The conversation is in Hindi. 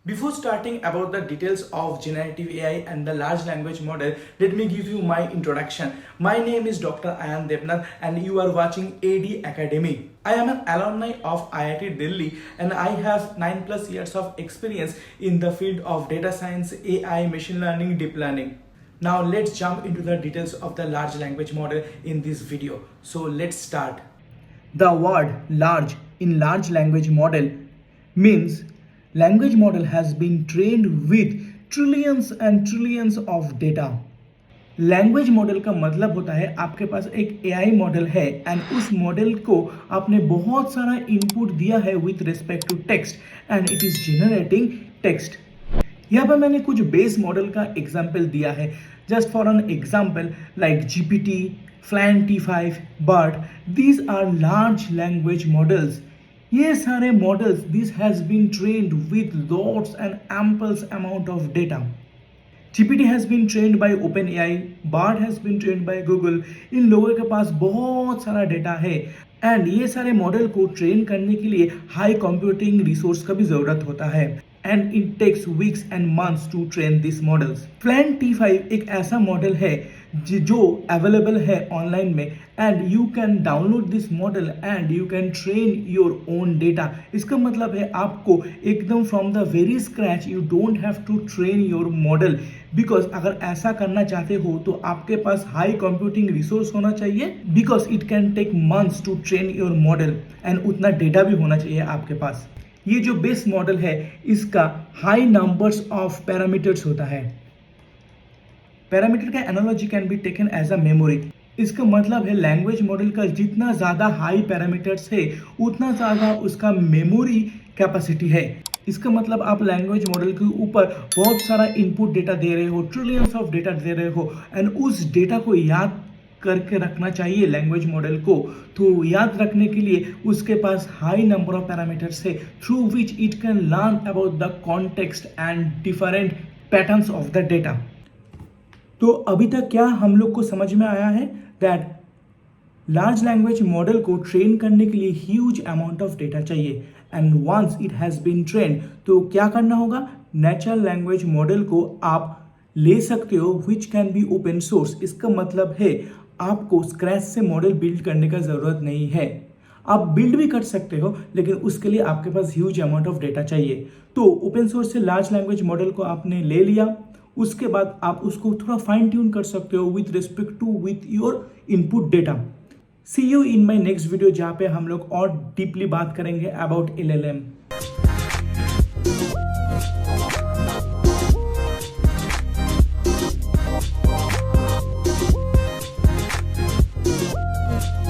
Before starting about the details of generative AI and the large language model, let me give you my introduction. My name is Dr. Ayan Debnath and you are watching AD Academy. I am an alumni of IIT Delhi and I have 9+ years of experience in the field of data science, AI, machine learning, deep learning. Now let's jump into the details of the large language model in this video. So let's start. The word large in large language model means language model has been trained with trillions and trillions of data. Language model का मतलब होता है आपके पास एक एआई मॉडल है एंड उस मॉडल को आपने बहुत सारा इनपुट दिया है with respect to text and it is generating text. यहाँ पर मैंने कुछ बेस मॉडल का एग्जाम्पल दिया है just for an example like GPT, Flan T5, but these are large language models. ये सारे models this has been trained with lots and ample amount of data. GPT has been trained by OpenAI, BARD has been trained by Google. इन लोगों के पास बहुत सारा डेटा है एंड ये सारे मॉडल को ट्रेन करने के लिए हाई कंप्यूटिंग रिसोर्स का भी जरूरत होता है and it takes weeks and months to train this models. Flan T5 एक ऐसा मॉडल है जो अवेलेबल है ऑनलाइन में and you can download this model and you can train your own data. इसका मतलब है आपको एकदम from the very scratch you don't have to train your model because अगर ऐसा करना चाहते हो तो आपके पास हाई कंप्यूटिंग रिसोर्स होना चाहिए because it can take months to train your model and उतना डेटा भी होना चाहिए आपके पास. ये जो बेस मॉडल है इसका हाई नंबर्स ऑफ पैरामीटर्स होता है. पैरामीटर का analogy can be taken as a memory. इसका मतलब है लैंग्वेज मॉडल का जितना ज़्यादा हाई पैरामीटर्स है उतना ज़्यादा उसका मेमोरी कैपेसिटी है. इसका मतलब आप लैंग्वेज मॉडल के ऊपर बहुत सारा इनपुट डेटा दे रहे हो, ट्रिलियंस ऑफ डेटा दे रहे हो एंड उस डेटा को याद करके रखना चाहिए लैंग्वेज मॉडल को. तो याद रखने के लिए उसके पास हाई नंबर ऑफ पैरामीटर्स है through which it can learn about the context and different patterns of the data. तो अभी तक क्या हम लोग को समझ में आया है दैट लार्ज लैंग्वेज मॉडल को ट्रेन करने के लिए ह्यूज अमाउंट ऑफ डेटा चाहिए and once it has been train तो क्या करना होगा. नेचुरल लैंग्वेज मॉडल को आप ले सकते हो which can be open source. इसका मतलब है आपको स्क्रैच से मॉडल बिल्ड करने का ज़रूरत नहीं है. आप बिल्ड भी कर सकते हो लेकिन उसके लिए आपके पास ह्यूज अमाउंट ऑफ डेटा चाहिए. तो ओपन सोर्स से लार्ज लैंग्वेज मॉडल को आपने ले लिया, उसके बाद आप उसको थोड़ा फाइन ट्यून कर सकते हो with respect to with your input data. See you in my next video जहाँ पे हम लोग और डीपली बात करेंगे अबाउट LLM.